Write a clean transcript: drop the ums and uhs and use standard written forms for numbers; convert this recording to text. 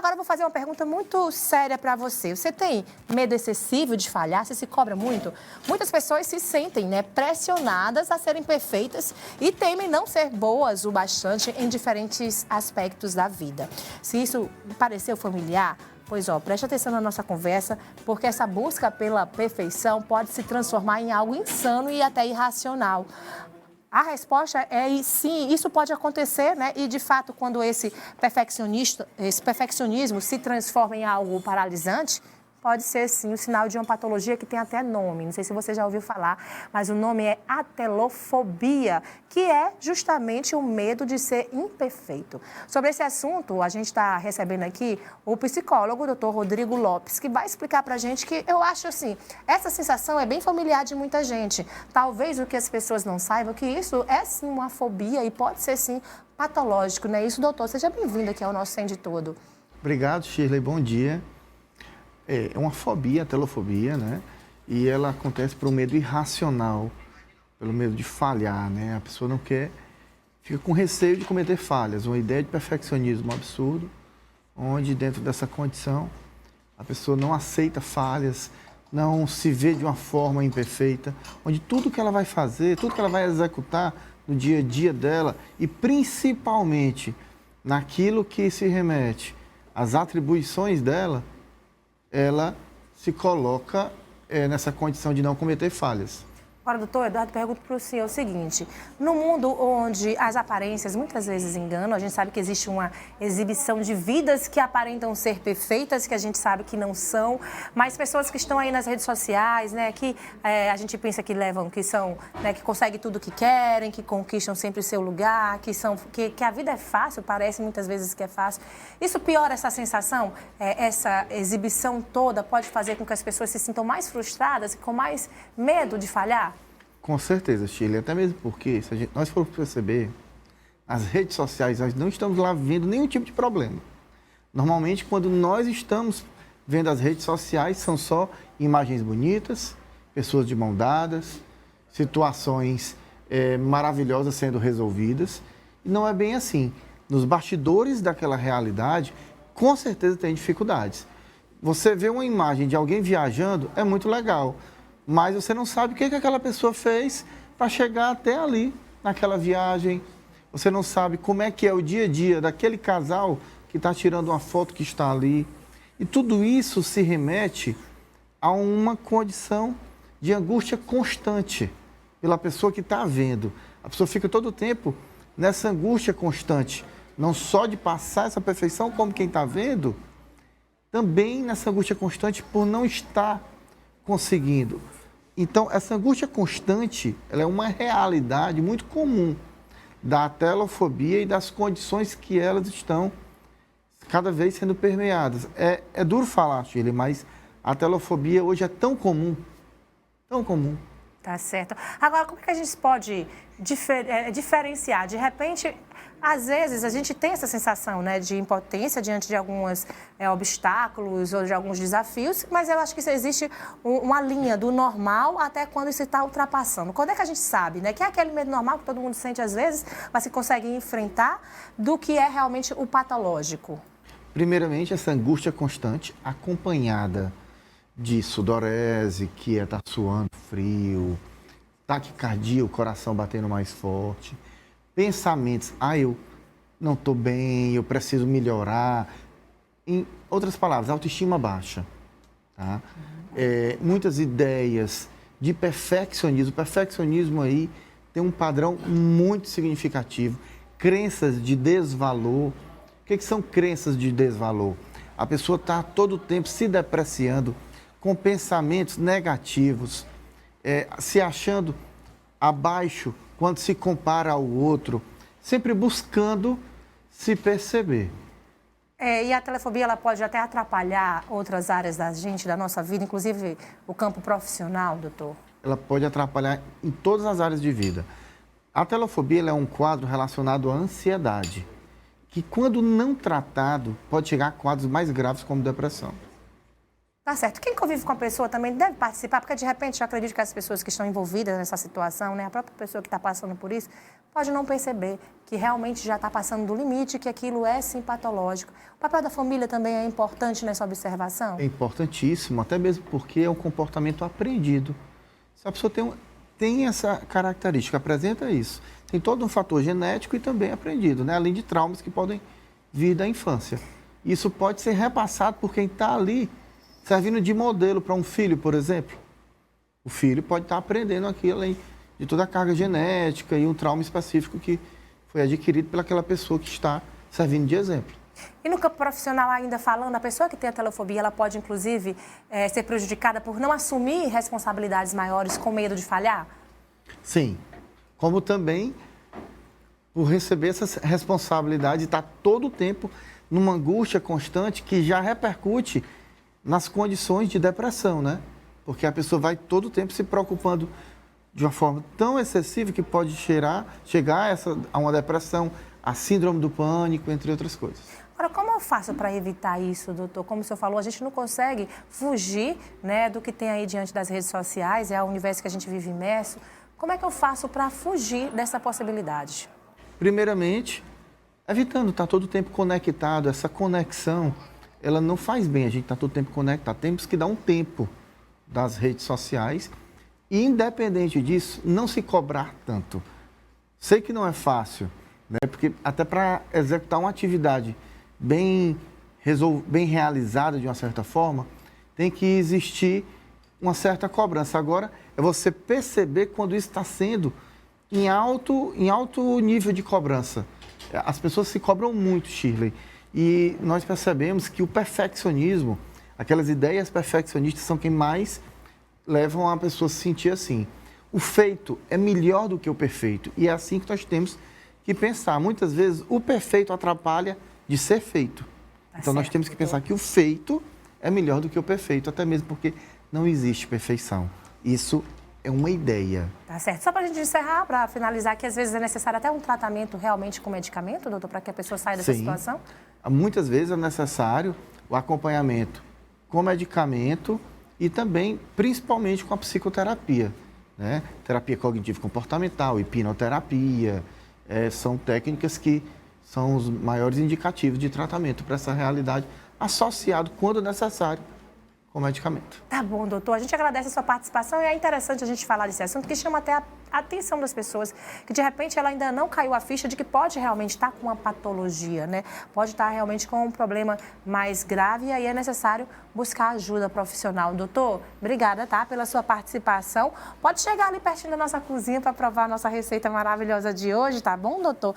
Agora eu vou fazer uma pergunta muito séria para você. Você tem medo excessivo de falhar? Você se cobra muito? Muitas pessoas se sentem, né, pressionadas a serem perfeitas e temem não ser boas o bastante em diferentes aspectos da vida. Se isso pareceu familiar, pois, preste atenção na nossa conversa, porque essa busca pela perfeição pode se transformar em algo insano e até irracional. A resposta é sim, isso pode acontecer, né? E, de fato, quando esse perfeccionismo se transforma em algo paralisante, pode ser, sim, o sinal de uma patologia que tem até nome. Não sei se você já ouviu falar, mas o nome é atelofobia, que é justamente o medo de ser imperfeito. Sobre esse assunto, a gente está recebendo aqui o psicólogo, o Dr. Rodrigo Lopes, que vai explicar para a gente que eu acho assim, essa sensação é bem familiar de muita gente. Talvez o que as pessoas não saibam, que isso é sim uma fobia e pode ser sim patológico, né? Isso, doutor, seja bem-vindo aqui ao nosso Sem de Tudo. Obrigado, Shirley, bom dia. É uma fobia, a telofobia, né? E ela acontece por um medo irracional, pelo medo de falhar, né? A pessoa não quer, fica com receio de cometer falhas, uma ideia de perfeccionismo absurdo, onde dentro dessa condição a pessoa não aceita falhas, não se vê de uma forma imperfeita, onde tudo que ela vai fazer, tudo que ela vai executar no dia a dia dela e principalmente naquilo que se remete às atribuições dela, ela se coloca nessa condição de não cometer falhas. Agora, doutor Eduardo, pergunto para o senhor o seguinte, no mundo onde as aparências muitas vezes enganam, a gente sabe que existe uma exibição de vidas que aparentam ser perfeitas, que a gente sabe que não são, mas pessoas que estão aí nas redes sociais, né, que a gente pensa que levam, que são, né, que conseguem tudo o que querem, que conquistam sempre o seu lugar, que a vida é fácil, parece muitas vezes que é fácil. Isso piora essa sensação? Essa exibição toda pode fazer com que as pessoas se sintam mais frustradas e com mais medo de falhar? Com certeza, Shirley, até mesmo porque, se nós formos perceber, as redes sociais, nós não estamos lá vendo nenhum tipo de problema. Normalmente, quando nós estamos vendo as redes sociais, são só imagens bonitas, pessoas de mão dadas, situações maravilhosas sendo resolvidas. E não é bem assim. Nos bastidores daquela realidade, com certeza tem dificuldades. Você vê uma imagem de alguém viajando, é muito legal. Mas você não sabe o que aquela pessoa fez para chegar até ali, naquela viagem. Você não sabe como é que é o dia a dia daquele casal que está tirando uma foto que está ali. E tudo isso se remete a uma condição de angústia constante pela pessoa que está vendo. A pessoa fica todo o tempo nessa angústia constante, não só de passar essa perfeição, como quem está vendo, também nessa angústia constante por não estar conseguindo. Então, essa angústia constante, ela é uma realidade muito comum da telofobia e das condições que elas estão cada vez sendo permeadas. É duro falar, Shirley, mas a telofobia hoje é tão comum, tão comum. Tá certo. Agora, como é que a gente pode diferenciar? De repente, às vezes, a gente tem essa sensação, né, de impotência diante de alguns obstáculos ou de alguns desafios, mas eu acho que existe uma linha do normal até quando isso está ultrapassando. Quando é que a gente sabe, né, que é aquele medo normal que todo mundo sente às vezes, mas se consegue enfrentar, do que é realmente o patológico? Primeiramente, essa angústia constante acompanhada de sudorese, que é estar suando frio, taquicardia, o coração batendo mais forte, pensamentos, eu não estou bem, eu preciso melhorar. Em outras palavras, autoestima baixa. Tá? Muitas ideias de perfeccionismo. O perfeccionismo aí tem um padrão muito significativo. Crenças de desvalor. O que são crenças de desvalor? A pessoa está todo o tempo se depreciando, com pensamentos negativos, se achando abaixo quando se compara ao outro, sempre buscando se perceber. E a telefobia ela pode até atrapalhar outras áreas da gente, da nossa vida, inclusive o campo profissional, doutor? Ela pode atrapalhar em todas as áreas de vida. A telofobia ela é um quadro relacionado à ansiedade, que quando não tratado pode chegar a quadros mais graves como depressão. Tá certo. Quem convive com a pessoa também deve participar, porque de repente eu acredito que as pessoas que estão envolvidas nessa situação, né, a própria pessoa que está passando por isso, pode não perceber que realmente já está passando do limite, que aquilo é sim patológico. O papel da família também é importante nessa observação? É importantíssimo, até mesmo porque é um comportamento aprendido. Se a pessoa tem essa característica, apresenta isso, tem todo um fator genético e também aprendido, né? Além de traumas que podem vir da infância. Isso pode ser repassado por quem está ali, servindo de modelo para um filho, por exemplo. O filho pode estar aprendendo aquilo além de toda a carga genética e um trauma específico que foi adquirido pelaquela pessoa que está servindo de exemplo. E no campo profissional, ainda falando, a pessoa que tem a telofobia, ela pode, inclusive, ser prejudicada por não assumir responsabilidades maiores com medo de falhar? Sim, como também por receber essas responsabilidades e estar todo o tempo numa angústia constante que já repercute nas condições de depressão, né? Porque a pessoa vai todo o tempo se preocupando de uma forma tão excessiva que pode chegar a uma depressão, a síndrome do pânico, entre outras coisas. Agora, como eu faço para evitar isso, doutor? Como o senhor falou, a gente não consegue fugir, né, do que tem aí diante das redes sociais, é o universo que a gente vive imerso. Como é que eu faço para fugir dessa possibilidade? Primeiramente, evitando estar todo o tempo conectado. Essa conexão, ela não faz bem a gente estar todo o tempo conectado. Temos que dar um tempo das redes sociais e, independente disso, não se cobrar tanto. Sei que não é fácil, né? Porque até para executar uma atividade bem realizada de uma certa forma, tem que existir uma certa cobrança. Agora, é você perceber quando isso está sendo em alto nível de cobrança. As pessoas se cobram muito, Shirley, e nós percebemos que o perfeccionismo, aquelas ideias perfeccionistas são quem mais levam a pessoa a se sentir assim. O feito é melhor do que o perfeito, e é assim que nós temos que pensar. Muitas vezes o perfeito atrapalha de ser feito. Então nós temos que pensar que o feito é melhor do que o perfeito, até mesmo porque não existe perfeição. Isso é uma ideia. Tá certo. Só para a gente encerrar, para finalizar, que às vezes é necessário até um tratamento realmente com medicamento, doutor, para que a pessoa saia dessa situação? Muitas vezes é necessário o acompanhamento com medicamento e também, principalmente, com a psicoterapia, né? Terapia cognitivo-comportamental, hipnoterapia, são técnicas que são os maiores indicativos de tratamento para essa realidade, associado, quando necessário, com medicamento. Tá bom, doutor. A gente agradece a sua participação e é interessante a gente falar desse assunto que chama até a atenção das pessoas, que de repente ela ainda não caiu a ficha de que pode realmente estar com uma patologia, né? Pode estar realmente com um problema mais grave e aí é necessário buscar ajuda profissional. Doutor, obrigada, tá, pela sua participação. Pode chegar ali pertinho da nossa cozinha para provar a nossa receita maravilhosa de hoje, tá bom, doutor?